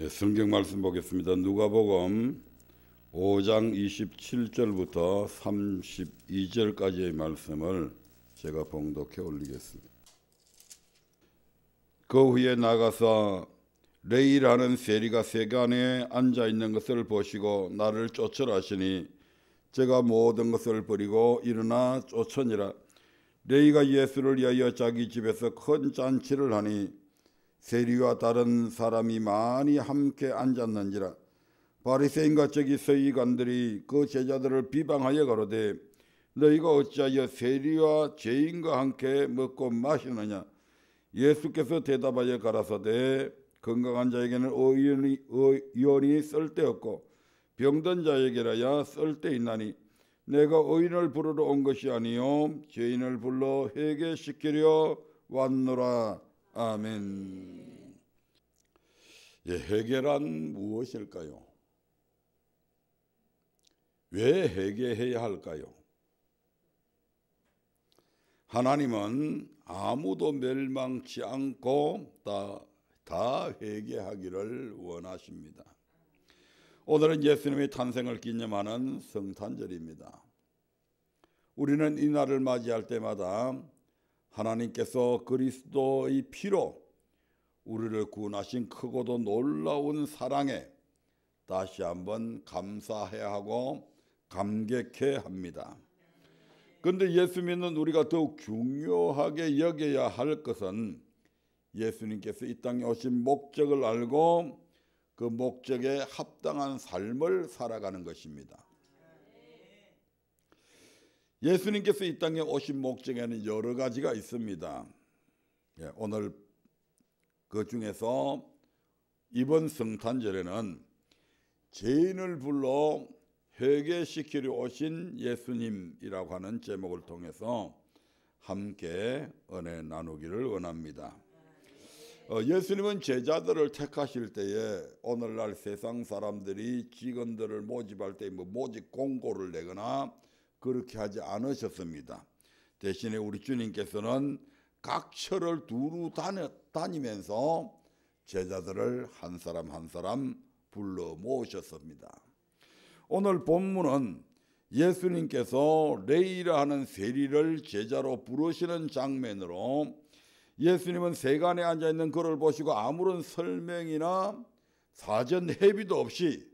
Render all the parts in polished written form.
성경 말씀 보겠습니다. 누가복음 5장 27절부터 32절까지의 말씀을 제가 봉독해 올리겠습니다. 그 후에 나가서 레이라는 세리가 세간에 앉아 있는 것을 보시고 나를 쫓으라 하시니 제가 모든 것을 버리고 일어나 쫓으니라. 레이가 예수를 위하여 자기 집에서 큰 잔치를 하니 세리와 다른 사람이 많이 함께 앉았는지라. 바리새인과 저기 서기관들이 그 제자들을 비방하여 가로되 너희가 어찌하여 세리와 죄인과 함께 먹고 마시느냐. 예수께서 대답하여 가라사대 건강한 자에게는 의원이 쓸데없고 병든 자에게라야 쓸데있나니 내가 의인을 부르러 온 것이 아니요 죄인을 불러 회개시키려 왔노라. 아멘. 회개란 무엇일까요? 왜 회개해야 할까요? 하나님은 아무도 멸망치 않고 다 회개하기를 원하십니다. 오늘은 예수님의 탄생을 기념하는 성탄절입니다. 우리는 이 날을 맞이할 때마다 하나님께서 그리스도의 피로 우리를 구원하신 크고도 놀라운 사랑에 다시 한번 감사해야 하고 감격해야 합니다. 그런데 예수 믿는 우리가 더욱 중요하게 여겨야 할 것은 예수님께서 이 땅에 오신 목적을 알고 그 목적에 합당한 삶을 살아가는 것입니다. 예수님께서 이 땅에 오신 목적에는 여러 가지가 있습니다. 오늘 그 중에서 이번 성탄절에는 죄인을 불러 회개시키려 오신 예수님이라고 하는 제목을 통해서 함께 은혜 나누기를 원합니다. 예수님은 제자들을 택하실 때에 오늘날 세상 사람들이 직원들을 모집할 때 모집 공고를 내거나 그렇게 하지 않으셨습니다. 대신에 우리 주님께서는 각 처를 두루 다니면서 제자들을 한 사람 한 사람 불러 모으셨습니다. 오늘 본문은 예수님께서 레이라 하는 세리를 제자로 부르시는 장면으로 예수님은 세간에 앉아있는 그를 보시고 아무런 설명이나 사전 회비도 없이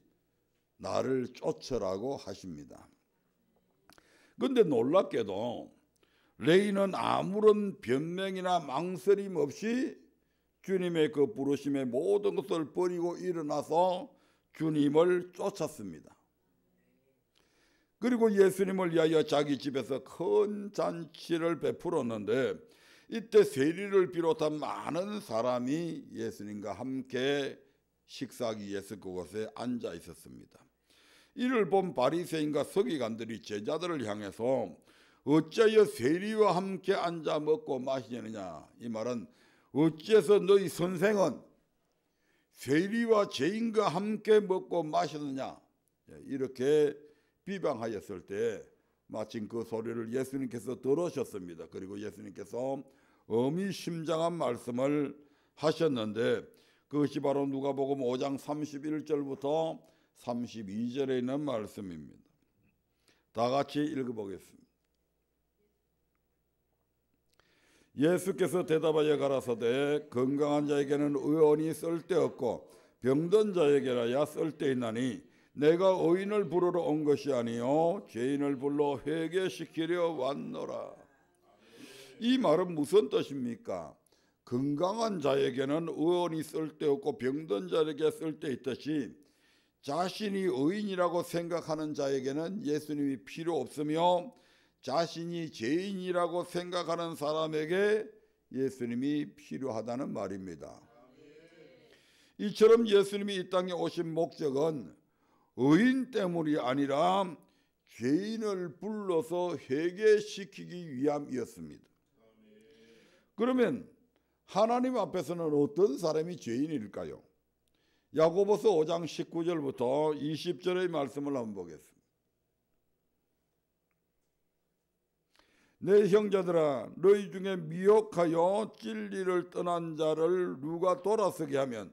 나를 쫓으라고 하십니다. 그런데 놀랍게도 레이는 아무런 변명이나 망설임 없이 주님의 그 부르심의 모든 것을 버리고 일어나서 주님을 쫓았습니다. 그리고 예수님을 위하여 자기 집에서 큰 잔치를 베풀었는데 이때 세리를 비롯한 많은 사람이 예수님과 함께 식사하기 위해서 그곳에 앉아 있었습니다. 이를 본 바리새인과 서기관들이 제자들을 향해서 어찌하여 세리와 함께 앉아 먹고 마시느냐. 이 말은 어찌해서 너희 선생은 세리와 죄인과 함께 먹고 마시느냐. 이렇게 비방하였을 때 마침 그 소리를 예수님께서 들으셨습니다. 그리고 예수님께서 의미심장한 말씀을 하셨는데 그것이 바로 누가복음 5장 31절부터 32절에 있는 말씀입니다. 다 같이 읽어보겠습니다. 예수께서 대답하여 가라사대 건강한 자에게는 의원이 쓸데없고 병든 자에게라야 쓸데있나니 내가 의인을 부르러 온 것이 아니요 죄인을 불러 회개시키려 왔노라. 이 말은 무슨 뜻입니까? 건강한 자에게는 의원이 쓸데없고 병든 자에게 쓸데있듯이 자신이 의인이라고 생각하는 자에게는 예수님이 필요 없으며 자신이 죄인이라고 생각하는 사람에게 예수님이 필요하다는 말입니다. 이처럼 예수님이 이 땅에 오신 목적은 의인 때문이 아니라 죄인을 불러서 회개시키기 위함이었습니다. 그러면 하나님 앞에서는 어떤 사람이 죄인일까요? 야고보서 5장 19절부터 20절의 말씀을 한번 보겠습니다. 내 형제들아 너희 중에 미혹하여 진리를 떠난 자를 누가 돌아서게 하면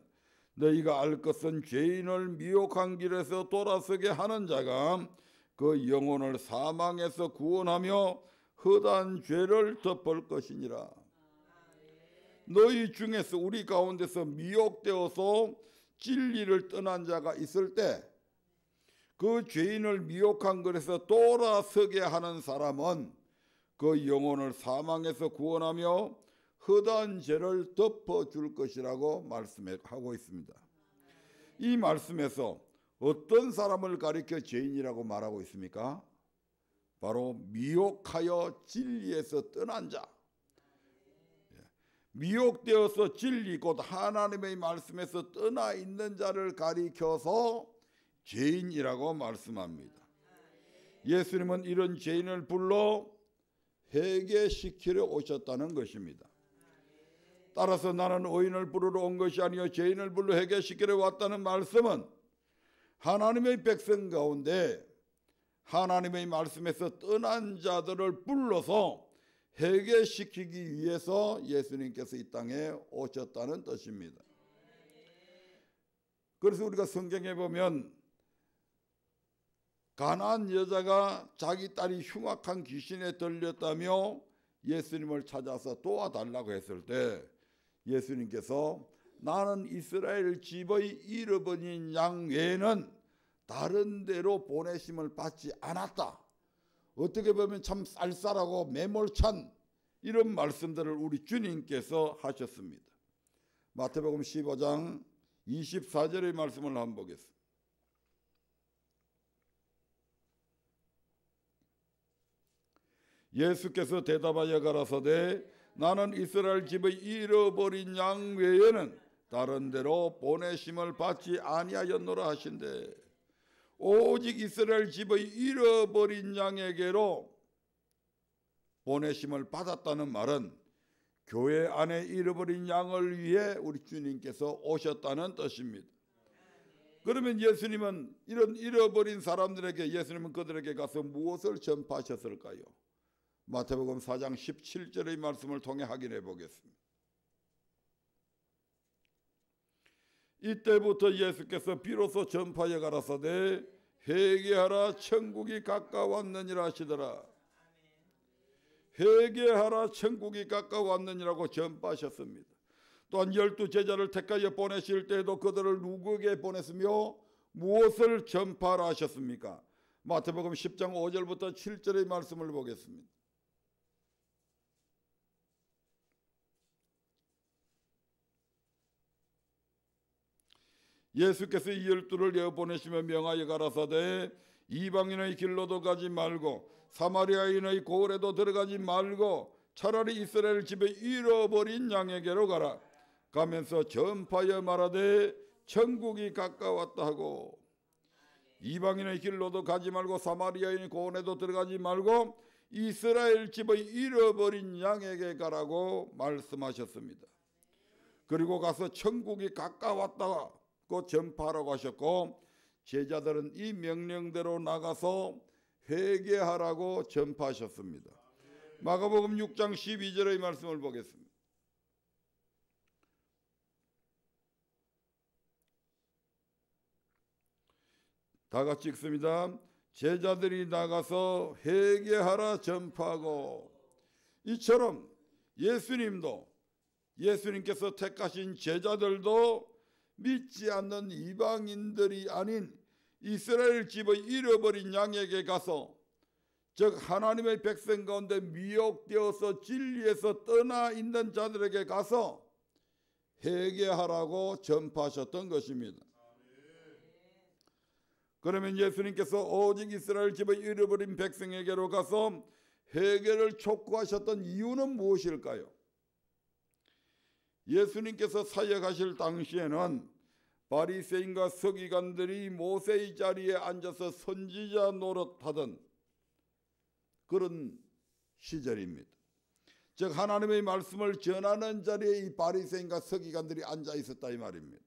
너희가 알 것은 죄인을 미혹한 길에서 돌아서게 하는 자가 그 영혼을 사망에서 구원하며 허다한 죄를 덮을 것이니라. 너희 중에서 우리 가운데서 미혹되어서 진리를 떠난 자가 있을 때 그 죄인을 미혹한 것에서 돌아서게 하는 사람은 그 영혼을 사망에서 구원하며 허다한 죄를 덮어줄 것이라고 말씀하고 있습니다. 이 말씀에서 어떤 사람을 가리켜 죄인이라고 말하고 있습니까? 바로 미혹하여 진리에서 떠난 자, 미혹되어서 진리 곧 하나님의 말씀에서 떠나 있는 자를 가리켜서 죄인이라고 말씀합니다. 예수님은 이런 죄인을 불러 회개시키려 오셨다는 것입니다. 따라서 나는 의인을 부르러 온 것이 아니요 죄인을 불러 회개시키려 왔다는 말씀은 하나님의 백성 가운데 하나님의 말씀에서 떠난 자들을 불러서 회개시키기 위해서 예수님께서 이 땅에 오셨다는 뜻입니다. 그래서 우리가 성경에 보면 가나안 여자가 자기 딸이 흉악한 귀신에 들렸다며 예수님을 찾아서 도와달라고 했을 때 예수님께서 나는 이스라엘 집의 잃어버린 양 외에는 다른 데로 보내심을 받지 않았다. 어떻게 보면 참 쌀쌀하고 매몰찬 이런 말씀들을 우리 주님께서 하셨습니다. 마태복음 15장 24절의 말씀을 한번 보겠습니다. 예수께서 대답하여 가라사대 나는 이스라엘 집의 잃어버린 양 외에는 다른 데로 보내심을 받지 아니하였노라 하신대, 오직 이스라엘 집의 잃어버린 양에게로 보내심을 받았다는 말은 교회 안에 잃어버린 양을 위해 우리 주님께서 오셨다는 뜻입니다. 그러면 예수님은 이런 잃어버린 사람들에게 예수님은 그들에게 가서 무엇을 전파하셨을까요? 마태복음 4장 17절의 말씀을 통해 확인해 보겠습니다. 이때부터 예수께서 비로소 전파하여 가라사대 회개하라 천국이 가까웠느니라 하시더라. 회개하라 천국이 가까웠느니라고 전파하셨습니다. 또한 12 제자를 택하여 보내실 때에도 그들을 누구에게 보냈으며 무엇을 전파하라 하셨습니까? 마태복음 10장 5절부터 7절의 말씀을 보겠습니다. 예수께서 이 12를 내어 보내시며 명하여 가라사대 이방인의 길로도 가지 말고 사마리아인의 고을에도 들어가지 말고 차라리 이스라엘 집에 잃어버린 양에게로 가라. 가면서 전파하여 말하되 천국이 가까웠다 하고, 이방인의 길로도 가지 말고 사마리아인의 고을에도 들어가지 말고 이스라엘 집의 잃어버린 양에게 가라고 말씀하셨습니다. 그리고 가서 천국이 가까웠다 그 전파하라고 하셨고, 제자들은 이 명령대로 나가서 회개하라고 전파하셨습니다. 마가복음 6장 12절의 말씀을 보겠습니다. 다 같이 읽습니다. 제자들이 나가서 회개하라 전파하고, 이처럼 예수님께서 택하신 제자들도 믿지 않는 이방인들이 아닌 이스라엘 집의 잃어버린 양에게 가서, 즉 하나님의 백성 가운데 미혹되어서 진리에서 떠나 있는 자들에게 가서 회개하라고 전파하셨던 것입니다. 그러면 예수님께서 오직 이스라엘 집의 잃어버린 백성에게로 가서 회개를 촉구하셨던 이유는 무엇일까요? 예수님께서 사역하실 당시에는 바리새인과 서기관들이 모세의 자리에 앉아서 선지자 노릇하던 그런 시절입니다. 즉 하나님의 말씀을 전하는 자리에 이 바리새인과 서기관들이 앉아 있었다 이 말입니다.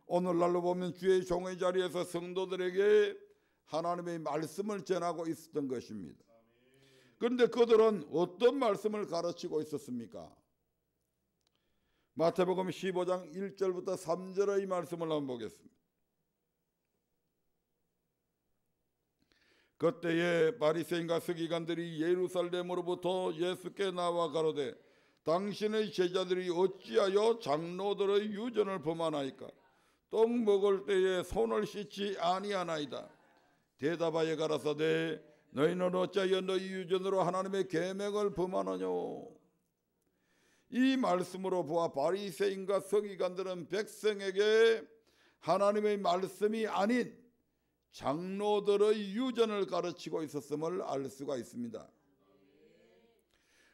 오늘날로 보면 주의 종의 자리에서 성도들에게 하나님의 말씀을 전하고 있었던 것입니다. 그런데 그들은 어떤 말씀을 가르치고 있었습니까? 마태복음 15장 1절부터 3절의 말씀을 한번 보겠습니다. 그때에 바리새인과 서기관들이 예루살렘으로부터 예수께 나와 가로되 당신의 제자들이 어찌하여 장로들의 유전을 범하나이까? 떡 먹을 때에 손을 씻지 아니하나이다. 대답하여 가라사대 너희는 어찌하여 너희 유전으로 하나님의 계명을 범하느뇨? 이 말씀으로 보아 바리새인과 서기관들은 백성에게 하나님의 말씀이 아닌 장로들의 유전을 가르치고 있었음을 알 수가 있습니다.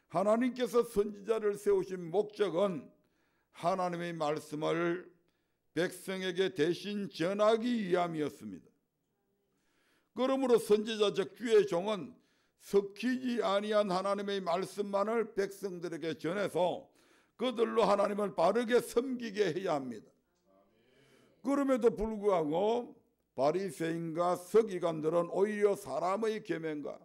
하나님께서 선지자를 세우신 목적은 하나님의 말씀을 백성에게 대신 전하기 위함이었습니다. 그러므로 선지자 즉 주의 종은 섞이지 아니한 하나님의 말씀만을 백성들에게 전해서 그들로 하나님을 바르게 섬기게 해야 합니다. 그럼에도 불구하고 바리새인과 서기관들은 오히려 사람의 계명과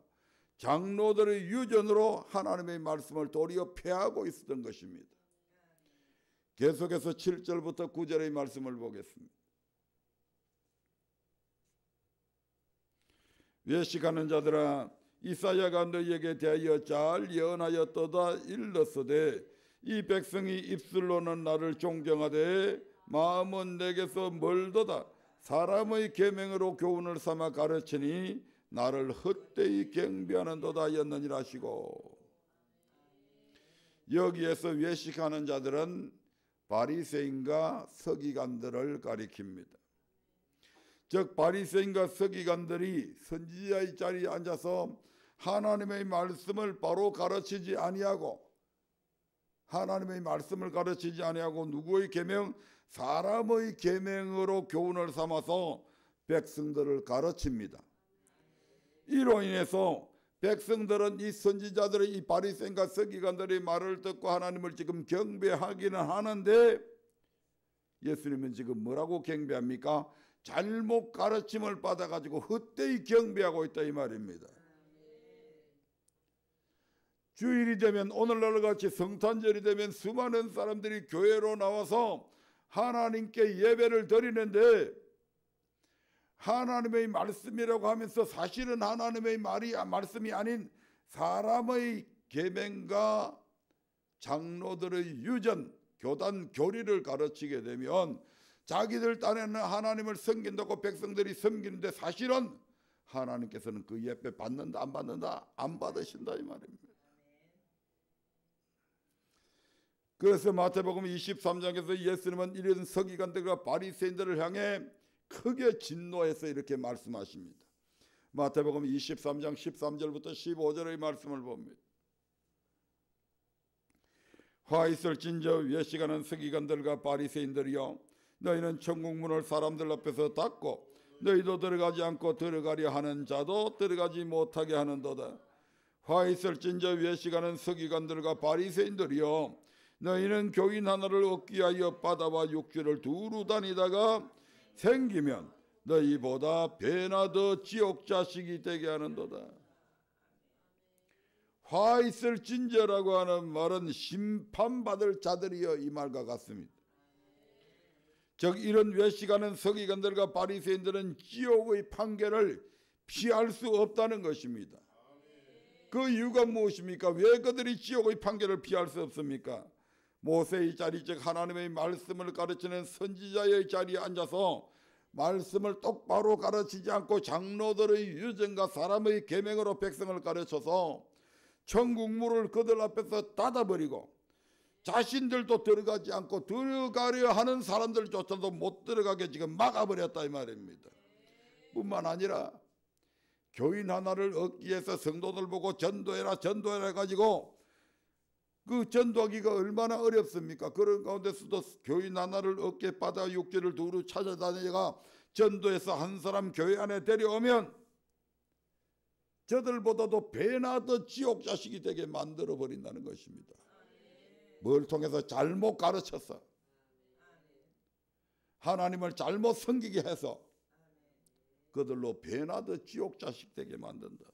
장로들의 유전으로 하나님의 말씀을 도리어 폐하고 있었던 것입니다. 계속해서 7절부터 9절의 말씀을 보겠습니다. 외식하는 자들아 이사야가 너희에게 대하여 잘 예언하였도다 일렀으되 이 백성이 입술로는 나를 존경하되 마음은 내게서 멀도다. 사람의 계명으로 교훈을 삼아 가르치니 나를 헛되이 경배하는도다 하였느니라 하시고, 여기에서 외식하는 자들은 바리새인과 서기관들을 가리킵니다. 즉 바리새인과 서기관들이 선지자의 자리에 앉아서 하나님의 말씀을 바로 가르치지 아니하고 하나님의 말씀을 가르치지 아니하고 누구의 계명? 사람의 계명으로 교훈을 삼아서 백성들을 가르칩니다. 이로 인해서 백성들은 이 선지자들의 이 바리새인과 서기관들의 말을 듣고 하나님을 지금 경배하기는 하는데 예수님은 지금 뭐라고 경배합니까? 잘못 가르침을 받아가지고 헛되이 경배하고 있다 이 말입니다. 주일이 되면 오늘날 같이 성탄절이 되면 수많은 사람들이 교회로 나와서 하나님께 예배를 드리는데 하나님의 말씀이라고 하면서 사실은 하나님의 말씀이 아닌 사람의 계명과 장로들의 유전, 교단, 교리를 가르치게 되면 자기들 딴에는 하나님을 섬긴다고 백성들이 섬기는데 사실은 하나님께서는 그 예배 받는다 안 받는다? 안 받으신다 이 말입니다. 그래서 마태복음 23장에서 예수님은 이런 서기관들과 바리새인들을 향해 크게 진노해서 이렇게 말씀하십니다. 마태복음 23장 13절부터 15절의 말씀을 봅니다. 화 있을진저 외식하는 서기관들과 바리새인들이여 너희는 천국 문을 사람들 앞에서 닫고 너희도 들어가지 않고 들어가려 하는 자도 들어가지 못하게 하는도다. 화 있을진저 외식하는 서기관들과 바리새인들이여 너희는 교인 하나를 얻기 위하여 바다와 육지를 두루 다니다가 생기면 너희보다 배나 더 지옥 자식이 되게 하는도다. 화 있을 진저라고 하는 말은 심판받을 자들이여 이 말과 같습니다. 즉 이런 외식하는 서기관들과 바리새인들은 지옥의 판결을 피할 수 없다는 것입니다. 그 이유가 무엇입니까? 왜 그들이 지옥의 판결을 피할 수 없습니까? 모세의 자리 즉 하나님의 말씀을 가르치는 선지자의 자리에 앉아서 말씀을 똑바로 가르치지 않고 장로들의 유전과 사람의 계명으로 백성을 가르쳐서 천국문을 그들 앞에서 닫아버리고 자신들도 들어가지 않고 들어가려 하는 사람들조차도 못 들어가게 지금 막아버렸다 이 말입니다. 뿐만 아니라 교인 하나를 얻기 위해서 성도들 보고 전도해라 전도해라 해가지고 그 전도하기가 얼마나 어렵습니까? 그런 가운데서도 교인 하나를 얻게 바다 육지를 두루 찾아다니다가 전도해서 한 사람 교회 안에 데려오면 저들보다도 배나 더 지옥 자식이 되게 만들어 버린다는 것입니다. 뭘 통해서 잘못 가르쳐서 하나님을 잘못 섬기게 해서 그들로 배나 더 지옥 자식 되게 만든다.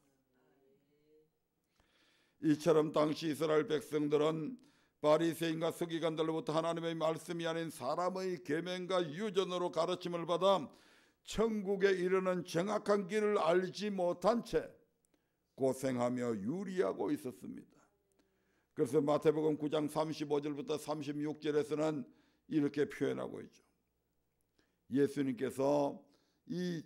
이처럼 당시 이스라엘 백성들은 바리새인과 서기관들로부터 하나님의 말씀이 아닌 사람의 계명과 유전으로 가르침을 받아 천국에 이르는 정확한 길을 알지 못한 채 고생하며 유리하고 있었습니다. 그래서 마태복음 9장 35절부터 36절에서는 이렇게 표현하고 있죠. 예수님께서 이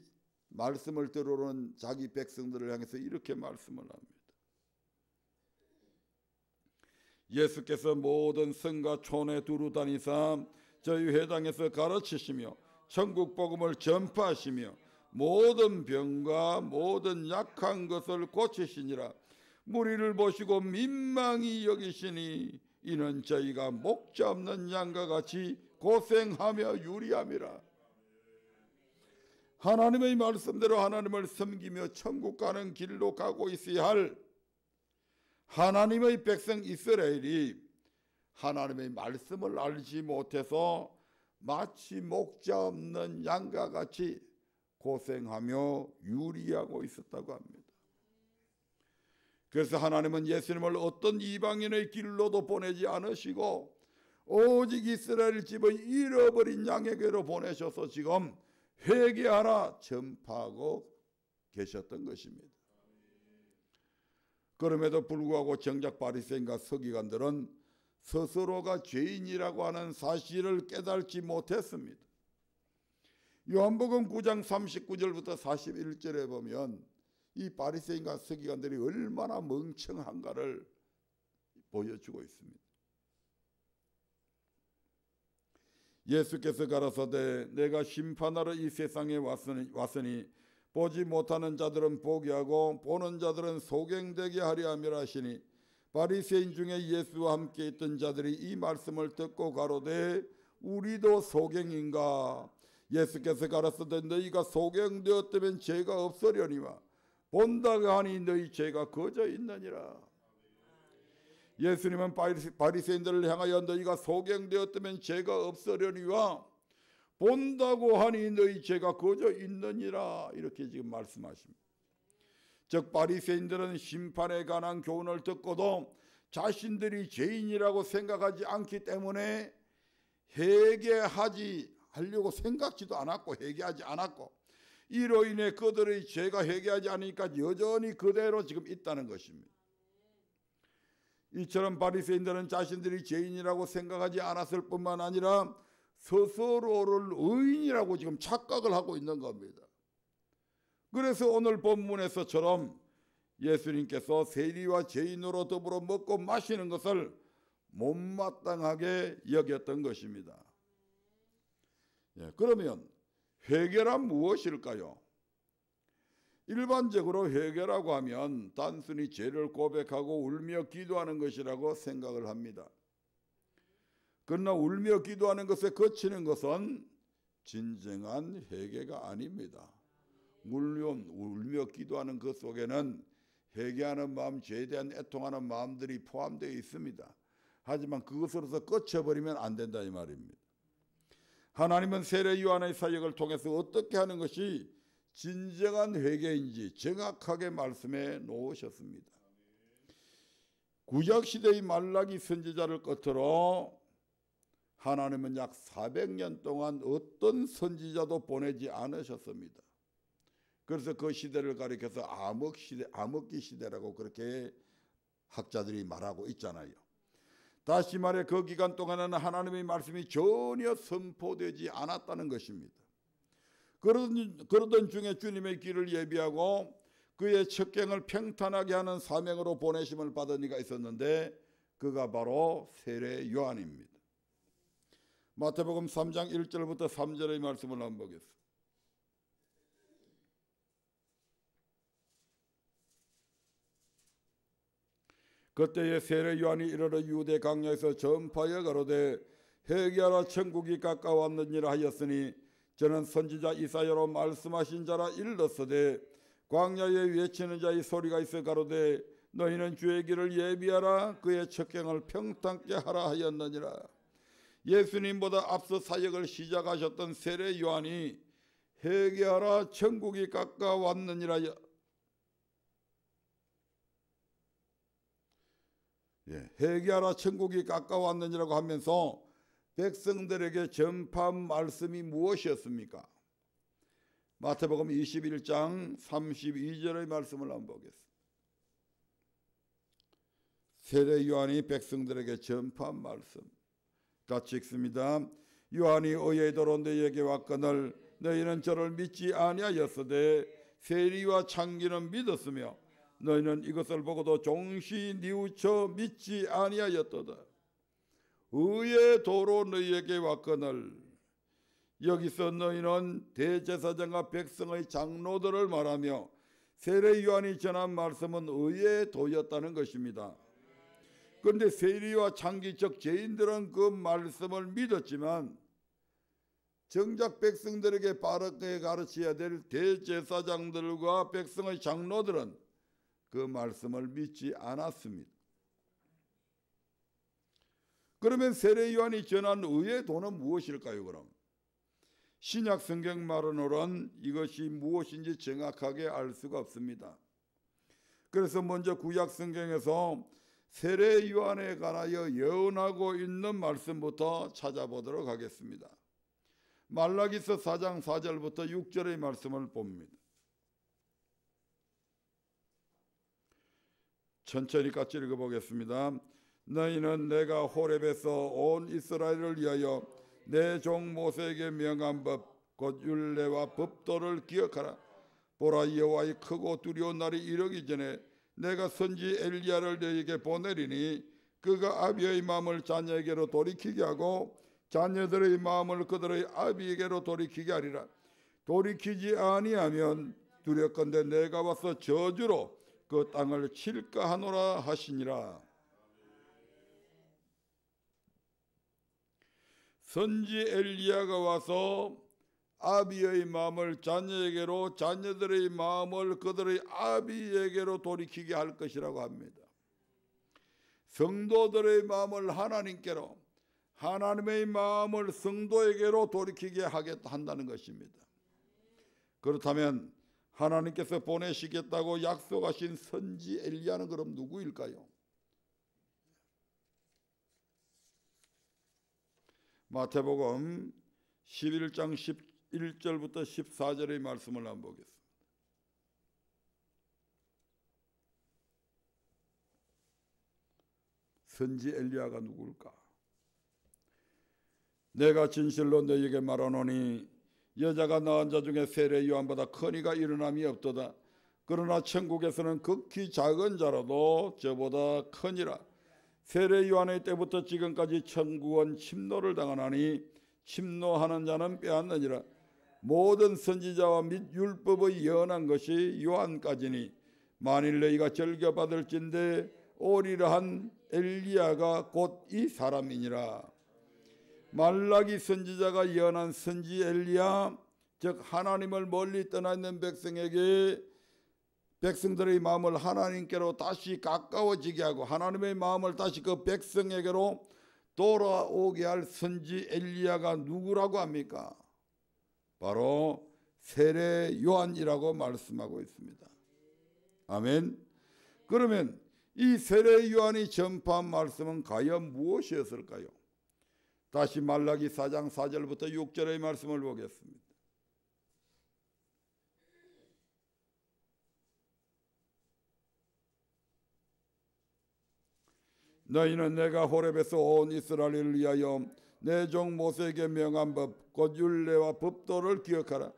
말씀을 들어오는 자기 백성들을 향해서 이렇게 말씀을 합니다. 예수께서 모든 성과 촌에 두루 다니사 저희 회당에서 가르치시며 천국 복음을 전파하시며 모든 병과 모든 약한 것을 고치시니라. 무리를 보시고 민망히 여기시니 이는 저희가 목자 없는 양과 같이 고생하며 유리함이라. 하나님의 말씀대로 하나님을 섬기며 천국 가는 길로 가고 있어야 할 하나님의 백성 이스라엘이 하나님의 말씀을 알지 못해서 마치 목자 없는 양과 같이 고생하며 유리하고 있었다고 합니다. 그래서 하나님은 예수님을 어떤 이방인의 길로도 보내지 않으시고 오직 이스라엘 집의 잃어버린 양에게로 보내셔서 지금 회개하라 전파하고 계셨던 것입니다. 그럼에도 불구하고 정작 바리새인과 서기관들은 스스로가 죄인이라고 하는 사실을 깨닫지 못했습니다. 요한복음 9장 39절부터 41절에 보면 이 바리새인과 서기관들이 얼마나 멍청한가를 보여주고 있습니다. 예수께서 가라사대 내가 심판하러 이 세상에 왔으니 보지 못하는 자들은 보게 하고 보는 자들은 소경되게 하려 함이라 하시니 바리새인 중에 예수와 함께 있던 자들이 이 말씀을 듣고 가로되 우리도 소경인가. 예수께서 가라사대 너희가 소경되었다면 죄가 없으려니와 본다고 하니 너희 죄가 거저 있느니라. 예수님은 바리새인들을 향하여 너희가 소경되었다면 죄가 없으려니와 본다고 하니 너희 죄가 거저 있느니라 이렇게 지금 말씀하십니다. 즉 바리새인들은 심판에 관한 교훈을 듣고도 자신들이 죄인이라고 생각하지 않기 때문에 회개하려고 생각지도 않았고 회개하지 않았고 이로 인해 그들의 죄가 회개하지 않으니까 여전히 그대로 지금 있다는 것입니다. 이처럼 바리새인들은 자신들이 죄인이라고 생각하지 않았을 뿐만 아니라 스스로를 의인이라고 지금 착각을 하고 있는 겁니다. 그래서 오늘 본문에서처럼 예수님께서 세리와 죄인으로 더불어 먹고 마시는 것을 못마땅하게 여겼던 것입니다. 그러면 회개란 무엇일까요? 일반적으로 회개라고 하면 단순히 죄를 고백하고 울며 기도하는 것이라고 생각을 합니다. 그러나 울며 기도하는 것에 그치는 것은 진정한 회개가 아닙니다. 물론 울며 기도하는 그 속에는 회개하는 마음, 죄에 대한 애통하는 마음들이 포함되어 있습니다. 하지만 그것으로서 끝쳐버리면 안 된다 이 말입니다. 하나님은 세례 요한의 사역을 통해서 어떻게 하는 것이 진정한 회개인지 정확하게 말씀해 놓으셨습니다. 구약시대의 말라기 선지자를 끝으로 하나님은 약 400년 동안 어떤 선지자도 보내지 않으셨습니다. 그래서 그 시대를 가리켜서 암흑기 시대라고 그렇게 학자들이 말하고 있잖아요. 다시 말해 그 기간 동안에는 하나님의 말씀이 전혀 선포되지 않았다는 것입니다. 그러던 중에 주님의 길을 예비하고 그의 첩경을 평탄하게 하는 사명으로 보내심을 받은 이가 있었는데 그가 바로 세례 요한입니다. 마태복음 3장 1절부터 3절의 말씀을 한번 보겠습니다. 그때에 세례 요한이 이르러 유대 광야에서 전파하여 가로되 회개하라 천국이 가까웠느니라 하였으니 저는 선지자 이사야로 말씀하신 자라 일렀으되 광야에 외치는 자의 소리가 있어 가로되 너희는 주의 길을 예비하라 그의 첩경을 평탄케 하라 하였느니라. 예수님보다 앞서 사역을 시작하셨던 세례 요한이 회개하라 천국이 가까웠느니라 회개하라 천국이 가까웠느니라고 하면서 백성들에게 전파한 말씀이 무엇이었습니까? 마태복음 21장 32절의 말씀을 한번 보겠습니다. 세례 요한이 백성들에게 전파한 말씀 같이 읽습니다. 요한이 의의도로 너희에게 왔거늘 너희는 저를 믿지 아니하였으되 세리와 창기는 믿었으며 너희는 이것을 보고도 종시 뉘우쳐 믿지 아니하였도다. 의의 도로 너희에게 왔거늘, 여기서 너희는 대제사장과 백성의 장로들을 말하며 세례 요한이 전한 말씀은 의의 도였다는 것입니다. 그런데 세리와 창기 즉 죄인들은 그 말씀을 믿었지만 정작 백성들에게 바르게 가르쳐야 될 대제사장들과 백성의 장로들은 그 말씀을 믿지 않았습니다. 그러면 세례 요한이 전한 의의 도는 무엇일까요? 그럼 신약 성경만으로는 이것이 무엇인지 정확하게 알 수가 없습니다. 그래서 먼저 구약 성경에서 세례 요한에 관하여 예언하고 있는 말씀부터 찾아보도록 하겠습니다. 말라기서 4장 4절부터 6절의 말씀을 봅니다. 천천히 같이 읽어보겠습니다. 너희는 내가 호렙에서 온 이스라엘을 위하여 내 종 모세에게 명한 법 곧 율례와 법도를 기억하라. 보라, 여호와의 크고 두려운 날이 이르기 전에 내가 선지 엘리야를 너희에게 보내리니 그가 아비의 마음을 자녀에게로 돌이키게 하고 자녀들의 마음을 그들의 아비에게로 돌이키게 하리라. 돌이키지 아니하면 두렵건대 내가 와서 저주로 그 땅을 칠까 하노라 하시니라. 선지 엘리야가 와서 아비의 마음을 자녀에게로 자녀들의 마음을 그들의 아비에게로 돌이키게 할 것이라고 합니다. 성도들의 마음을 하나님께로, 하나님의 마음을 성도에게로 돌이키게 하겠다 한다는 것입니다. 그렇다면 하나님께서 보내시겠다고 약속하신 선지 엘리야는 그럼 누구일까요? 마태복음 11장 11절부터 14절의 말씀을 한번 보겠습니다. 선지 엘리야가 누구일까? 내가 진실로 너희에게 말하노니 여자가 낳은 자 중에 세례 요한보다 큰 이가 일어남이 없도다. 그러나 천국에서는 극히 작은 자라도 저보다 크니라. 세례 요한의 때부터 지금까지 천국은 침노를 당하나니 침노하는 자는 빼앗느니라. 모든 선지자와 및 율법의 예언한 것이 요한까지니 만일 너희가 즐겨받을진대 오리라 한 엘리야가 곧 이 사람이니라. 말라기 선지자가 예언한 선지 엘리야, 즉 하나님을 멀리 떠나 있는 백성에게 백성들의 마음을 하나님께로 다시 가까워지게 하고 하나님의 마음을 다시 그 백성에게로 돌아오게 할 선지 엘리야가 누구라고 합니까? 바로 세례 요한이라고 말씀하고 있습니다. 아멘. 그러면 이 세례 요한이 전파한 말씀은 과연 무엇이었을까요? 다시 말라기 4장 4절부터 6절의 말씀을 보겠습니다. 너희는 내가 호렙에서 온 이스라엘을 위하여 내 종 모세에게 명한 법 곧 율례와 법도를 기억하라.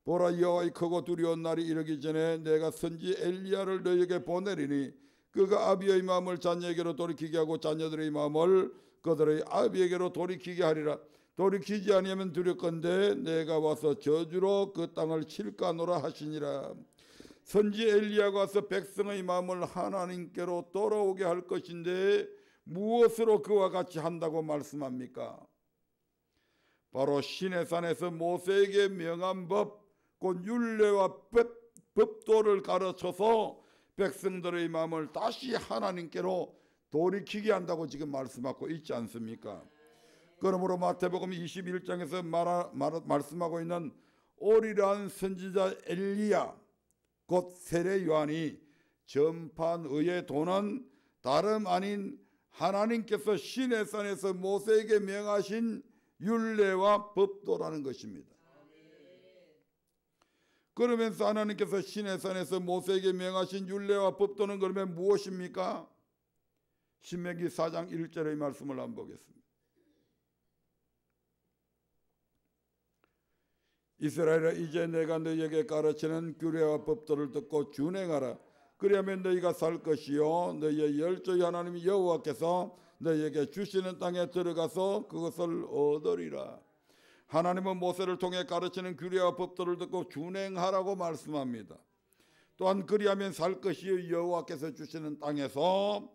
보라, 여호와의 크고 두려운 날이 이르기 전에 내가 선지 엘리야를 너희에게 보내리니 그가 아비의 마음을 자녀에게로 돌이키게 하고 자녀들의 마음을 그들의 아비에게로 돌이키게 하리라. 돌이키지 아니하면 두렵건대 내가 와서 저주로 그 땅을 칠까 하노라 하시니라. 선지 엘리야가 와서 백성의 마음을 하나님께로 돌아오게 할 것인데 무엇으로 그와 같이 한다고 말씀합니까? 바로 시내산에서 모세에게 명한 법 곧 율례와 법도를 가르쳐서 백성들의 마음을 다시 하나님께로 돌이키게 한다고 지금 말씀하고 있지 않습니까? 그러므로 마태복음 21장에서 말씀하고 있는 오리라는 선지자 엘리야 곧 세례 요한이 전파한 의의 도는 다름 아닌 하나님께서 시내산에서 모세에게 명하신 율례와 법도라는 것입니다. 그러면서 하나님께서 시내산에서 모세에게 명하신 율례와 법도는 그러면 무엇입니까? 신명기 4장 1절의 말씀을 한번 보겠습니다. 이스라엘아, 이제 내가 너희에게 가르치는 규례와 법도를 듣고 준행하라. 그리하면 너희가 살 것이요 너희의 열조의 하나님 여호와께서 너희에게 주시는 땅에 들어가서 그것을 얻으리라. 하나님은 모세를 통해 가르치는 규례와 법도를 듣고 준행하라고 말씀합니다. 또한 그리하면 살 것이요 여호와께서 주시는 땅에서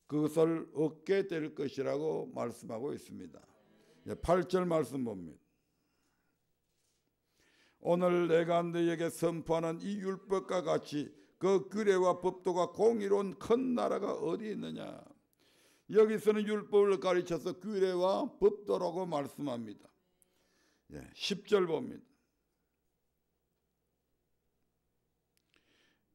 그것을 얻게 될 것이라고 말씀하고 있습니다. 8절 말씀 봅니다. 오늘 내가 너희에게 선포하는 이 율법과 같이 그 규례와 법도가 공의로운 큰 나라가 어디 있느냐. 여기서는 율법을 가르쳐서 규례와 법도라고 말씀합니다. 10절 봅니다.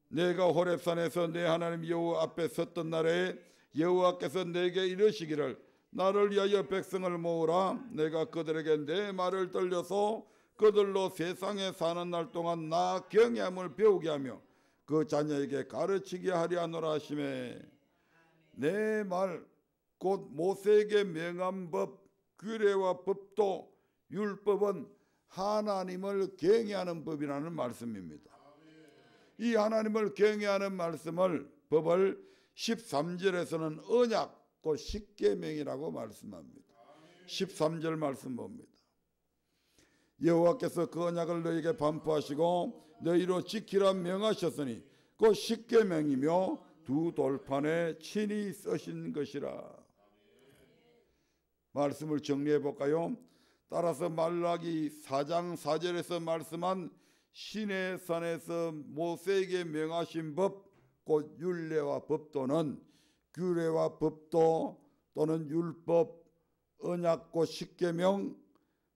내가 호렙산에서 내 하나님 여호와 앞에 섰던 날에 여호와께서 내게 이르시기를 나를 위하여 백성을 모으라. 내가 그들에게 내 말을 들려서 그들로 세상에 사는 날 동안 나 경외함을 배우게 하며 그 자녀에게 가르치게 하려 하노라 하시매. 내 말 곧 모세에게 명한 법, 규례와 법도, 율법은 하나님을 경외하는 법이라는 말씀입니다. 이 하나님을 경외하는 말씀을, 법을 13절에서는 언약, 곧 십계명이라고 말씀합니다. 13절 말씀 봅니다. 여호와께서 그 언약을 너희에게 반포하시고 너희로 지키라 명하셨으니 곧 십계명이며 두 돌판에 친히 쓰신 것이라. 말씀을 정리해 볼까요? 따라서 말라기 4장 4절에서 말씀한 시내산에서 모세에게 명하신 법, 곧 율례와 법도는 규례와 법도 또는 율법, 언약, 곧 십계명,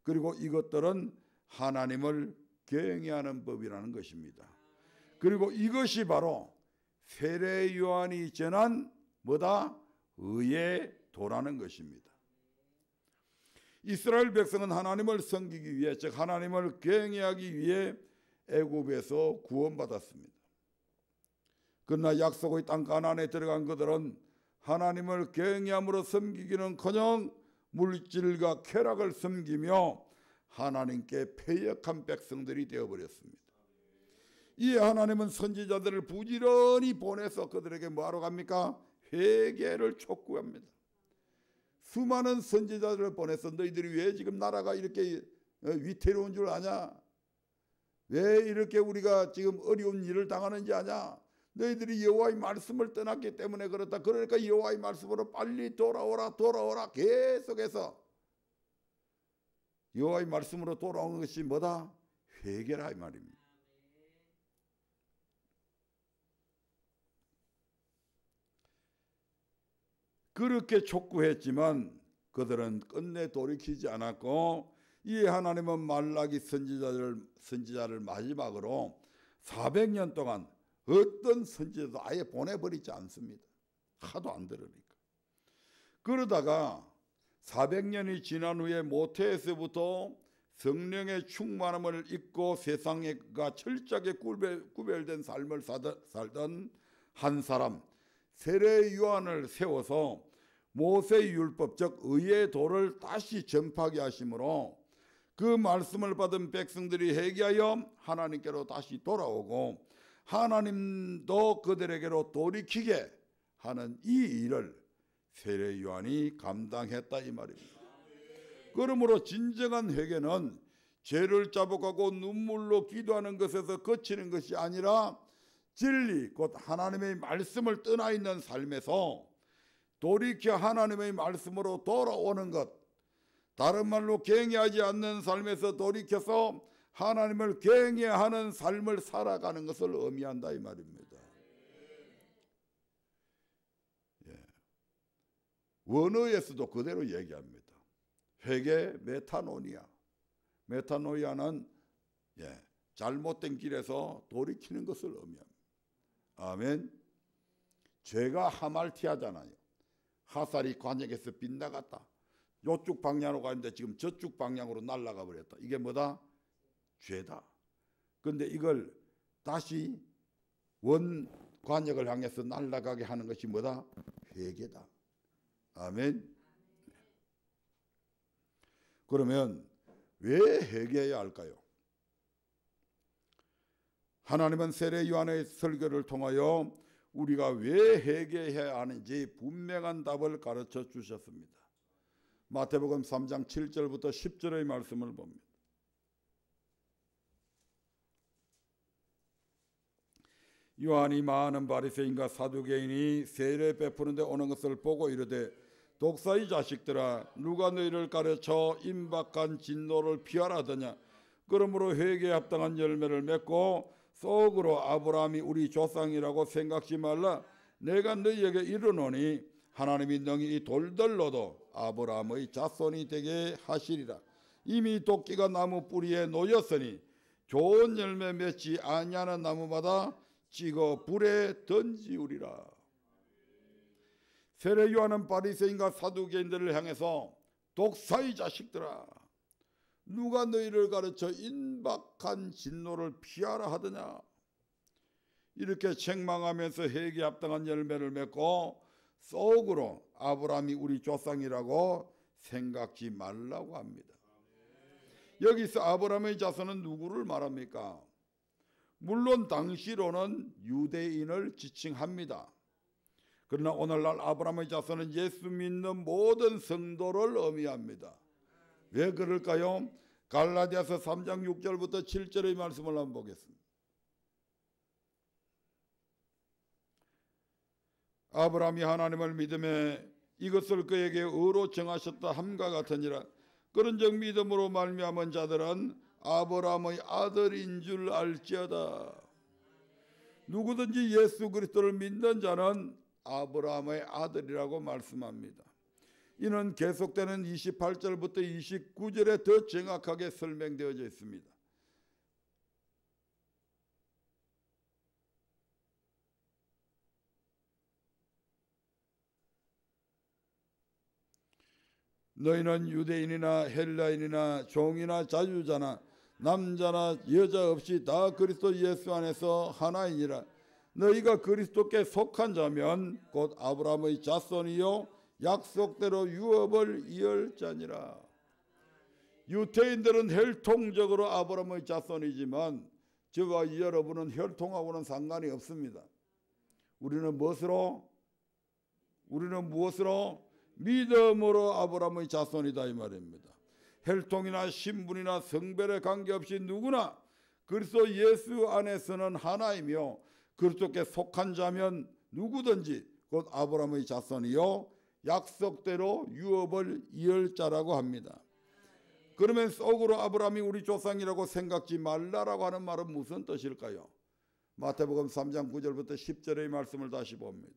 그리고 이것들은 하나님을 경외하는 법이라는 것입니다. 그리고 이것이 바로 세례 요한이 전한 뭐다? 의의 도라는 것입니다. 이스라엘 백성은 하나님을 섬기기 위해, 즉 하나님을 경외하기 위해 애굽에서 구원받았습니다. 그러나 약속의 땅 가나안에 들어간 그들은 하나님을 경외함으로 섬기기는커녕 물질과 쾌락을 섬기며 하나님께 패역한 백성들이 되어버렸습니다. 이 하나님은 선지자들을 부지런히 보내서 그들에게 뭐하러 갑니까? 회개를 촉구합니다. 수많은 선지자들을 보내서 너희들이 왜 지금 나라가 이렇게 위태로운 줄 아냐? 왜 이렇게 우리가 지금 어려운 일을 당하는지 아냐? 너희들이 여호와의 말씀을 떠났기 때문에 그렇다. 그러니까 여호와의 말씀으로 빨리 돌아오라 계속해서 여호와의 말씀으로 돌아오는 것이 뭐다? 회개라 이 말입니다. 그렇게 촉구했지만 그들은 끝내 돌이키지 않았고, 이 하나님은 말라기 선지자를 마지막으로 400년 동안 어떤 선지자도 아예 보내버리지 않습니다. 하도 안 들으니까. 그러다가 400년이 지난 후에 모태에서부터 성령의 충만함을 입고 세상과 철저하게 구별된 삶을 살던 한 사람, 세례 요한을 세워서 모세의 율법, 즉 의의 도를 다시 전파하게 하심으로 그 말씀을 받은 백성들이 회개하여 하나님께로 다시 돌아오고 하나님도 그들에게로 돌이키게 하는 이 일을 세례 요한이 감당했다 이 말입니다. 그러므로 진정한 회개는 죄를 자복하고 눈물로 기도하는 것에서 그치는 것이 아니라 진리, 곧 하나님의 말씀을 떠나 있는 삶에서 돌이켜 하나님의 말씀으로 돌아오는 것, 다른 말로 경외하지 않는 삶에서 돌이켜서 하나님을 경외하는 삶을 살아가는 것을 의미한다 이 말입니다. 원어에서도 그대로 얘기합니다. 회개 메타노니아. 메타노이아는 잘못된 길에서 돌이키는 것을 의미합니다. 아멘. 죄가 하말티아잖아요. 화살이 관역에서 빗나갔다. 요쪽 방향으로 가는데 지금 저쪽 방향으로 날아가 버렸다. 이게 뭐다? 죄다. 그런데 이걸 다시 원 관역을 향해서 날아가게 하는 것이 뭐다? 회개다. 아멘. 그러면 왜 회개해야 할까요? 하나님은 세례 요한의 설교를 통하여 우리가 왜 회개해야 하는지 분명한 답을 가르쳐 주셨습니다. 마태복음 3장 7절부터 10절의 말씀을 봅니다. 요한이 많은 바리새인과 사두개인이 세례 베푸는데 오는 것을 보고 이르되 독사의 자식들아 누가 너희를 가르쳐 임박한 진노를 피하라 하더냐. 그러므로 회개에 합당한 열매를 맺고 속으로 아브라함이 우리 조상이라고 생각지 말라. 내가 너희에게 이르노니 하나님이 능히 이 돌들로도 아브라함의 자손이 되게 하시리라. 이미 도끼가 나무 뿌리에 놓였으니 좋은 열매 맺지 아니하는 나무마다 찍어 불에 던지우리라. 세례 요한은 바리새인과 사두개인들을 향해서 독사의 자식들아 누가 너희를 가르쳐 임박한 진노를 피하라 하더냐. 이렇게 책망하면서 회개에 합당한 열매를 맺고 속으로 아브라함이 우리 조상이라고 생각지 말라고 합니다. 여기서 아브라함의 자손은 누구를 말합니까? 물론 당시로는 유대인을 지칭합니다. 그러나 오늘날 아브라함의 자손은 예수 믿는 모든 성도를 의미합니다. 왜 그럴까요? 갈라디아서 3장 6절부터 7절의 말씀을 한번 보겠습니다. 아브라함이 하나님을 믿음에 이것을 그에게 의로 정하셨다 함과 같으니라. 그런즉 믿음으로 말미암은 자들은 아브라함의 아들인 줄 알지어다. 누구든지 예수 그리스도를 믿는 자는 아브라함의 아들이라고 말씀합니다. 이는 계속되는 28절부터 29절에 더 정확하게 설명되어져 있습니다. 너희는 유대인이나 헬라인이나 종이나 자유자나 남자나 여자 없이 다 그리스도 예수 안에서 하나이니라. 너희가 그리스도께 속한 자면 곧 아브라함의 자손이요 약속대로 유업을 이을 자니라. 유대인들은 혈통적으로 아브라함의 자손이지만 저와 여러분은 혈통하고는 상관이 없습니다. 우리는 무엇으로? 믿음으로 아브라함의 자손이다 이 말입니다. 혈통이나 신분이나 성별에 관계없이 누구나 그리스도 예수 안에서는 하나이며 그리스도께 속한 자면 누구든지 곧 아브라함의 자손이요 약속대로 유업을 이을 자라고 합니다. 그러면 속으로 아브라함이 우리 조상이라고 생각지 말라라고 하는 말은 무슨 뜻일까요? 마태복음 3장 9절부터 10절의 말씀을 다시 봅니다.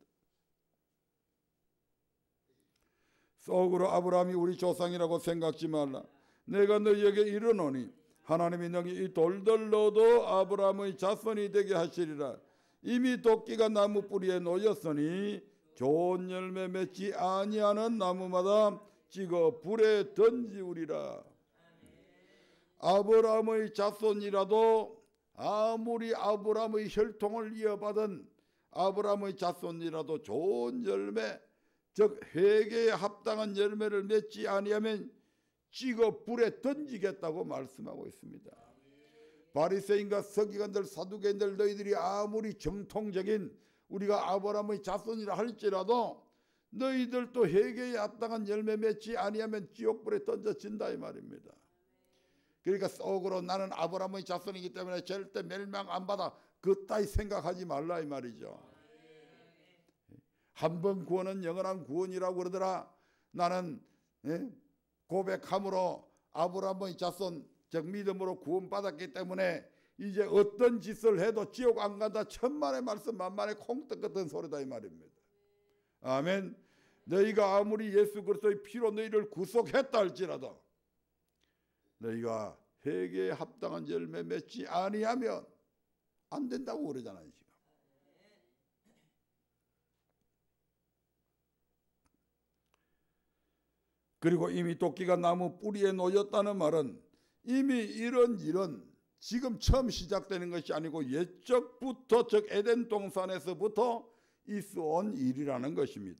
속으로 아브라함이 우리 조상이라고 생각지 말라. 내가 너희에게 이르노니 하나님이 능히 이 돌들로도 아브라함의 자손이 되게 하시리라. 이미 도끼가 나무 뿌리에 놓였으니 좋은 열매 맺지 아니하는 나무마다 찍어 불에 던지우리라. 아브라함의 자손이라도 아무리 아브라함의 혈통을 이어받은 아브라함의 자손이라도 좋은 열매 즉 회개에 합당한 열매를 맺지 아니하면 찍어 불에 던지겠다고 말씀하고 있습니다. 바리새인과 서기관들 사두개인들 너희들이 아무리 정통적인 우리가 아브라함의 자손이라 할지라도 너희들도 회개에 합당한 열매 맺지 아니하면 지옥불에 던져진다 이 말입니다. 그러니까 속으로 나는 아브라함의 자손이기 때문에 절대 멸망 안 받아 그따위 생각하지 말라 이 말이죠. 한 번 구원은 영원한 구원이라고 그러더라. 나는 고백함으로 아브라함의 자손 즉 믿음으로 구원받았기 때문에 이제 어떤 짓을 해도 지옥 안 간다. 천만의 말씀 만만의 콩떡 같은 소리다 이 말입니다. 아멘. 너희가 아무리 예수 그리스도의 피로 너희를 구속했다 할지라도 너희가 회개에 합당한 열매 맺지 아니하면 안 된다고 그러잖아요. 지금. 그리고 이미 도끼가 나무 뿌리에 놓였다는 말은 이미 이런 일은 지금 처음 시작되는 것이 아니고 옛적부터 즉 에덴 동산에서부터 있어온 일이라는 것입니다.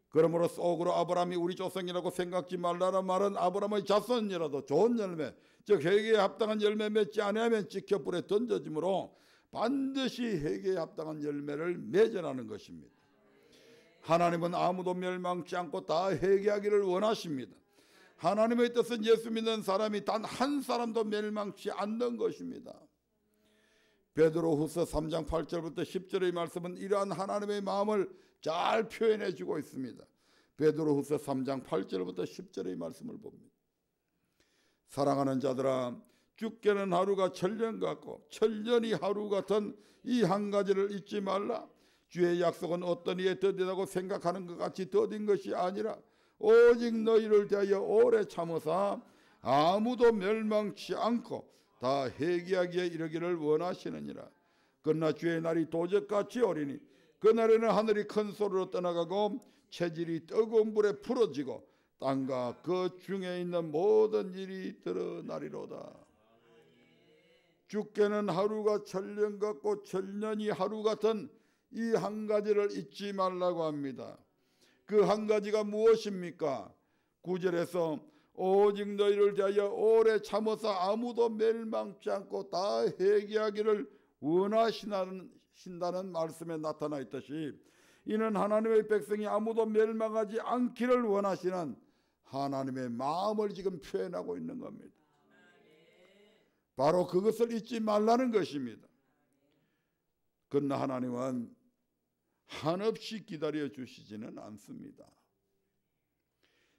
그러므로 속으로 아브라함이 우리 조상이라고 생각지 말라는 말은 아브라함의 자손이라도 좋은 열매, 즉 회개에 합당한 열매 맺지 아니하면 찍혀 불에 던져지므로 반드시 회개에 합당한 열매를 맺으라는 것입니다. 하나님은 아무도 멸망치 않고 다 회개하기를 원하십니다. 하나님의 뜻은 예수 믿는 사람이 단 한 사람도 멸망치 않는 것입니다. 베드로후서 3장 8절부터 10절의 말씀은 이러한 하나님의 마음을 잘 표현해 주고 있습니다. 베드로후서 3장 8절부터 10절의 말씀을 봅니다. 사랑하는 자들아, 죽게는 하루가 천년 같고 천년이 하루 같은 이 한 가지를 잊지 말라. 주의 약속은 어떤 이에 더디다고 생각하는 것 같이 더딘 것이 아니라 오직 너희를 대하여 오래 참으사 아무도 멸망치 않고 다 회개하기에 이르기를 원하시느니라. 그러나 주의 날이 도적같이 오리니 그날에는 하늘이 큰 소리로 떠나가고 체질이 뜨거운 불에 풀어지고 땅과 그 중에 있는 모든 일이 드러나리로다. 죽게는 하루가 천년 같고 천년이 하루 같은 이 한 가지를 잊지 말라고 합니다. 그 한 가지가 무엇입니까? 9절에서 오직 너희를 대하여 오래 참으사 아무도 멸망치 않고 다 회개하기를 원하신다는 말씀에 나타나 있듯이 이는 하나님의 백성이 아무도 멸망하지 않기를 원하시는 하나님의 마음을 지금 표현하고 있는 겁니다. 바로 그것을 잊지 말라는 것입니다. 그러나 하나님은 한없이 기다려 주시지는 않습니다.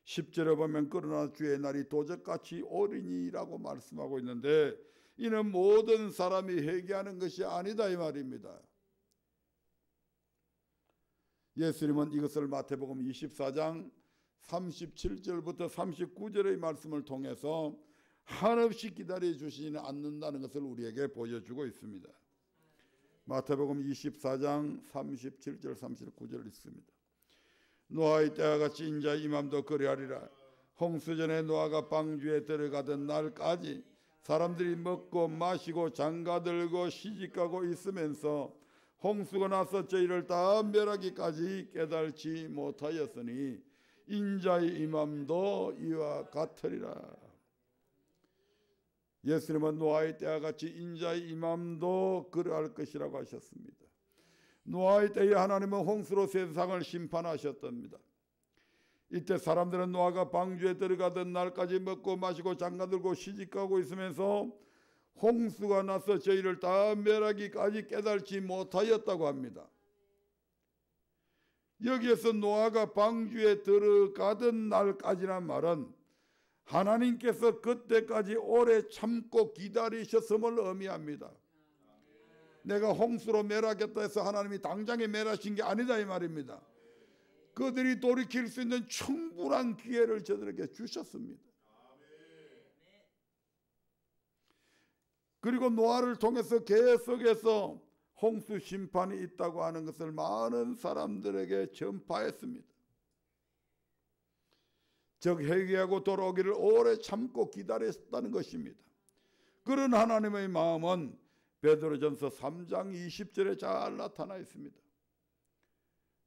10절에 보면 그러나 주의 날이 도적같이 오리니라고 말씀하고 있는데 이는 모든 사람이 회개하는 것이 아니다 이 말입니다. 예수님은 이것을 마태복음 24장 37절부터 39절의 말씀을 통해서 한없이 기다려 주시지는 않는다는 것을 우리에게 보여주고 있습니다. 마태복음 24장 37절 39절 있습니다. 노아의 때와 같이 인자 이맘도 그리하리라. 홍수전에 노아가 방주에 들어가던 날까지 사람들이 먹고 마시고 장가들고 시집가고 있으면서 홍수가 나서 저희를 다 멸하기까지 깨달지 못하였으니 인자의 임함도 이와 같으리라. 예수님은 노아의 때와 같이 인자의 임함도 그러할 것이라고 하셨습니다. 노아의 때에 하나님은 홍수로 세상을 심판하셨답니다. 이때 사람들은 노아가 방주에 들어가던 날까지 먹고 마시고 장가들고 시집가고 있으면서 홍수가 나서 저희를 다 멸하기까지 깨달지 못하였다고 합니다. 여기에서 노아가 방주에 들어가던 날까지란 말은 하나님께서 그때까지 오래 참고 기다리셨음을 의미합니다. 내가 홍수로 멸하겠다 해서 하나님이 당장에 멸하신 게 아니다 이 말입니다. 그들이 돌이킬 수 있는 충분한 기회를 저들에게 주셨습니다. 그리고 노아를 통해서 계속해서 홍수 심판이 있다고 하는 것을 많은 사람들에게 전파했습니다. 즉 회개하고 돌아오기를 오래 참고 기다렸다는 것입니다. 그런 하나님의 마음은 베드로전서 3장 20절에 잘 나타나 있습니다.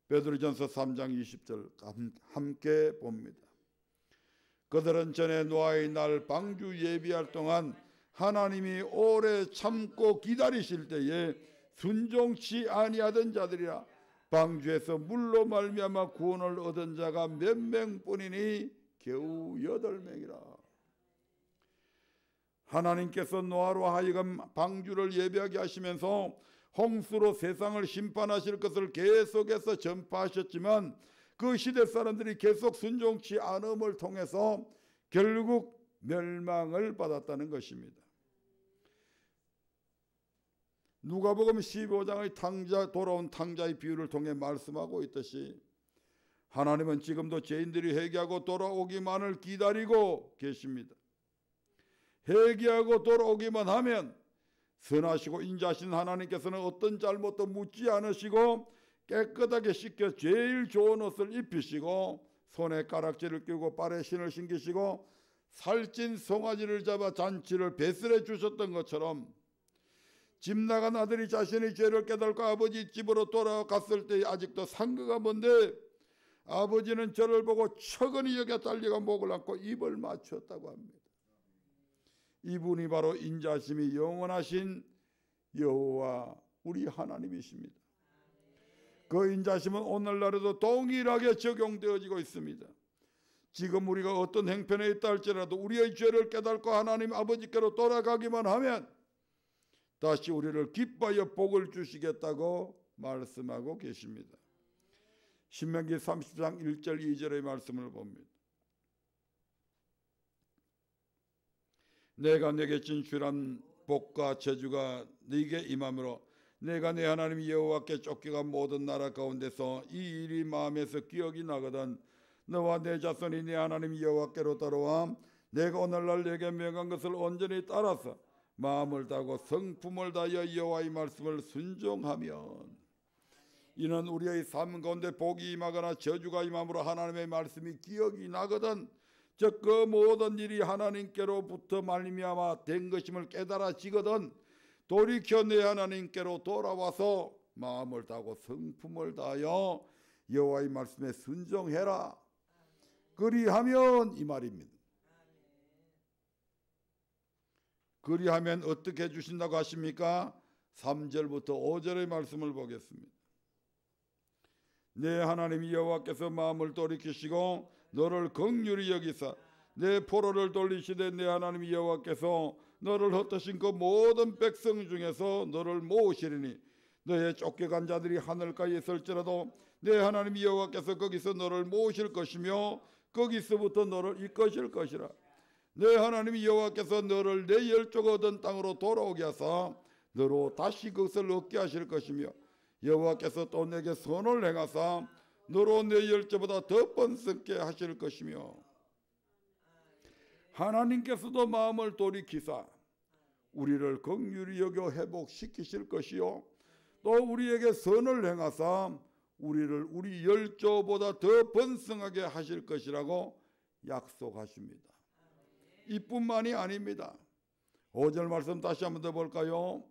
베드로전서 3장 20절 함께 봅니다. 그들은 전에 노아의 날 방주 예비할 동안 하나님이 오래 참고 기다리실 때에 순종치 아니하던 자들이라. 방주에서 물로 말미암아 구원을 얻은 자가 몇 명뿐이니 겨우 8명이라. 하나님께서 노아로 하여금 방주를 예비하게 하시면서 홍수로 세상을 심판하실 것을 계속해서 전파하셨지만 그 시대 사람들이 계속 순종치 않음을 통해서 결국 멸망을 받았다는 것입니다. 누가복음 15장의 돌아온 탕자의 비유를 통해 말씀하고 있듯이 하나님은 지금도 죄인들이 회개하고 돌아오기만을 기다리고 계십니다. 회개하고 돌아오기만 하면 선하시고 인자하신 하나님께서는 어떤 잘못도 묻지 않으시고 깨끗하게 씻겨 제일 좋은 옷을 입히시고 손에 가락지를 끼고 발에 신을 신기시고 살찐 송아지를 잡아 잔치를 배설해 주셨던 것처럼 집 나간 아들이 자신의 죄를 깨닫고 아버지 집으로 돌아갔을 때 아직도 상거가 먼데 아버지는 저를 보고 척은히 여겨 달려가 목을 안고 입을 맞췄다고 합니다. 이분이 바로 인자심이 영원하신 여호와 우리 하나님이십니다. 그 인자심은 오늘날에도 동일하게 적용되어지고 있습니다. 지금 우리가 어떤 행편에 있다 할지라도 우리의 죄를 깨닫고 하나님 아버지께로 돌아가기만 하면 다시 우리를 기뻐하여 복을 주시겠다고 말씀하고 계십니다. 신명기 30장 1절 2절의 말씀을 봅니다. 내가 내게 진출한 복과 저주가 네게 임함으로 내가 내 하나님 여호와께 쫓겨간 모든 나라 가운데서 이 일이 마음에서 기억이 나거든 너와 내 자손이 내 하나님 여호와께로 돌아와 내가 오늘날 내게 명한 것을 온전히 따라서 마음을 다하고 성품을 다하여 여호와의 말씀을 순종하면 이는 우리의 삶 가운데 복이 임하거나 저주가 임함으로 하나님의 말씀이 기억이 나거든 즉 그 모든 일이 하나님께로부터 말미암아 된 것임을 깨달아지거든 돌이켜 내 하나님께로 돌아와서 마음을 다하고 성품을 다하여 여호와의 말씀에 순종해라. 그리하면 이 말입니다. 그리하면 어떻게 해주신다고 하십니까? 3절부터 5절의 말씀을 보겠습니다. 내 하나님 여호와께서 마음을 돌이키시고 너를 긍휼히 여기사 내 포로를 돌리시되 내 하나님 여호와께서 너를 흩으신 그 모든 백성 중에서 너를 모으시리니 너의 쫓겨간 자들이 하늘가에 있을지라도 내 하나님 여호와께서 거기서 너를 모으실 것이며 거기서부터 너를 이끄실 것이라. 내 하나님 여호와께서 너를 내 열조가 얻은 땅으로 돌아오게 하사 너로 다시 그것을 얻게 하실 것이며 여호와께서 또 내게 선을 행하사 너로 내 열조보다 더 번성게 하실 것이며 하나님께서도 마음을 돌이키사 우리를 긍휼히 여겨 회복시키실 것이요 또 우리에게 선을 행하사 우리를 우리 열조보다 더 번성하게 하실 것이라고 약속하십니다. 이뿐만이 아닙니다. 5절 말씀 다시 한번 더 볼까요?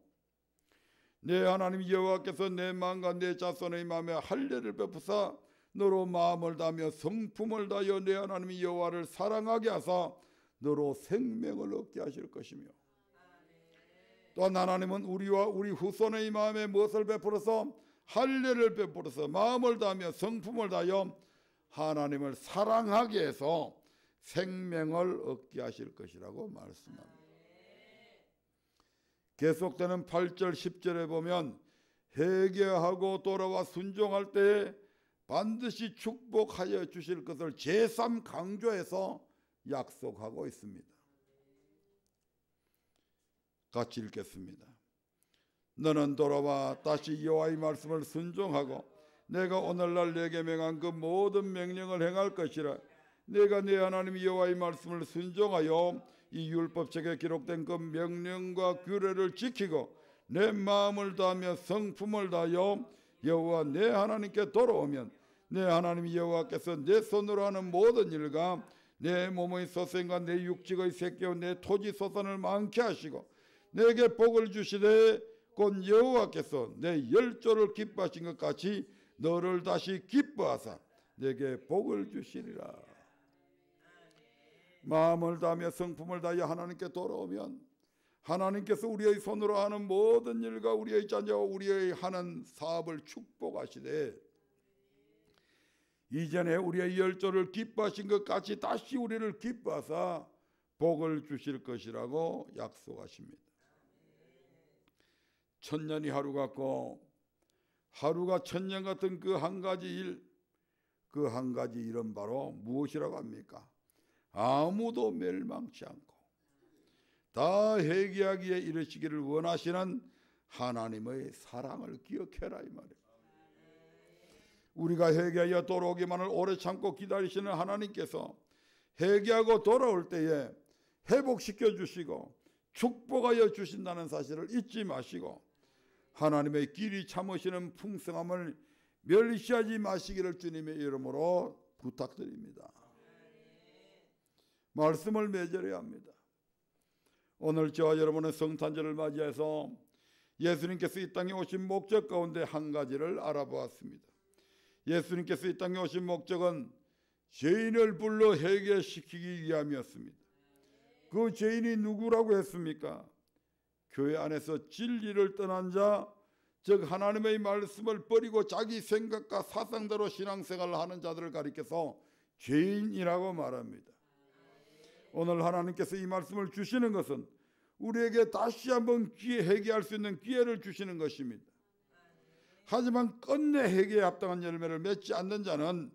내 하나님 여호와께서 내 마음과 내 자손의 마음에 할례를 베푸사 너로 마음을 다하며 성품을 다하여 내 하나님 여호와를 사랑하게 하사 너로 생명을 얻게 하실 것이며 또한 하나님은 우리와 우리 후손의 마음에 무엇을 베풀어서 할례를 베풀어서 마음을 다하며 성품을 다하여 하나님을 사랑하게 해서 생명을 얻게 하실 것이라고 말씀합니다. 계속되는 8절 10절에 보면 회개하고 돌아와 순종할 때 반드시 축복하여 주실 것을 제3강조해서 약속하고 있습니다. 같이 읽겠습니다. 너는 돌아와 다시 여호와의 말씀을 순종하고 내가 오늘날 내게 명한 그 모든 명령을 행할 것이라. 내가 내 하나님 여호와의 말씀을 순종하여 이 율법책에 기록된 그 명령과 규례를 지키고 내 마음을 다하며 성품을 다하여 여호와 내 하나님께 돌아오면 내 하나님 여호와께서 내 손으로 하는 모든 일과 내 몸의 소생과 내 육직의 새끼와 내 토지 소산을 많게 하시고 내게 복을 주시되 곧 여호와께서 내 열조를 기뻐하신 것 같이 너를 다시 기뻐하사 내게 복을 주시리라. 마음을 다하며 성품을 다하여 하나님께 돌아오면 하나님께서 우리의 손으로 하는 모든 일과 우리의 자녀와 우리의 하는 사업을 축복하시되 이전에 우리의 열조를 기뻐하신 것 같이 다시 우리를 기뻐하사 복을 주실 것이라고 약속하십니다. 천년이 하루 같고 하루가 천년 같은 그 한 가지 일, 그 한 가지 일은 바로 무엇이라고 합니까? 아무도 멸망치 않고 다 회개하기에 이르시기를 원하시는 하나님의 사랑을 기억해라 이 말이에요. 우리가 회개하여 돌아오기만을 오래 참고 기다리시는 하나님께서 회개하고 돌아올 때에 회복시켜 주시고 축복하여 주신다는 사실을 잊지 마시고 하나님의 길이 참으시는 풍성함을 멸시하지 마시기를 주님의 이름으로 부탁드립니다. 말씀을 맺어야 합니다. 오늘 저와 여러분의 성탄절을 맞이해서 예수님께서 이 땅에 오신 목적 가운데 한 가지를 알아보았습니다. 예수님께서 이 땅에 오신 목적은 죄인을 불러 회개시키기 위함이었습니다. 그 죄인이 누구라고 했습니까? 교회 안에서 진리를 떠난 자, 즉 하나님의 말씀을 버리고 자기 생각과 사상대로 신앙생활을 하는 자들을 가리켜서 죄인이라고 말합니다. 오늘 하나님께서 이 말씀을 주시는 것은 우리에게 다시 한번 회개할 수 있는 기회를 주시는 것입니다. 하지만 끝내 회개에 합당한 열매를 맺지 않는 자는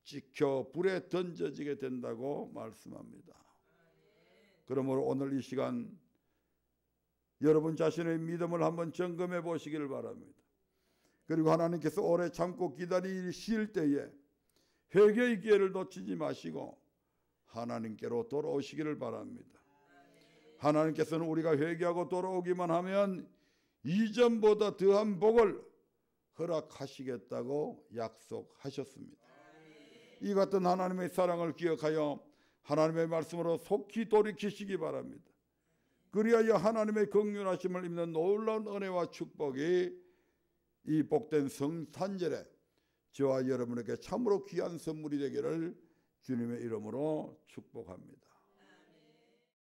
지켜 불에 던져지게 된다고 말씀합니다. 그러므로 오늘 이 시간 여러분 자신의 믿음을 한번 점검해 보시기를 바랍니다. 그리고 하나님께서 오래 참고 기다리실 때에 회개의 기회를 놓치지 마시고 하나님께로 돌아오시기를 바랍니다. 하나님께서는 우리가 회개하고 돌아오기만 하면 이전보다 더한 복을 허락하시겠다고 약속하셨습니다. 이 같은 하나님의 사랑을 기억하여 하나님의 말씀으로 속히 돌이키시기 바랍니다. 그리하여 하나님의 긍휼하심을 입는 놀라운 은혜와 축복이 이 복된 성탄절에 저와 여러분에게 참으로 귀한 선물이 되기를 주님의 이름으로 축복합니다.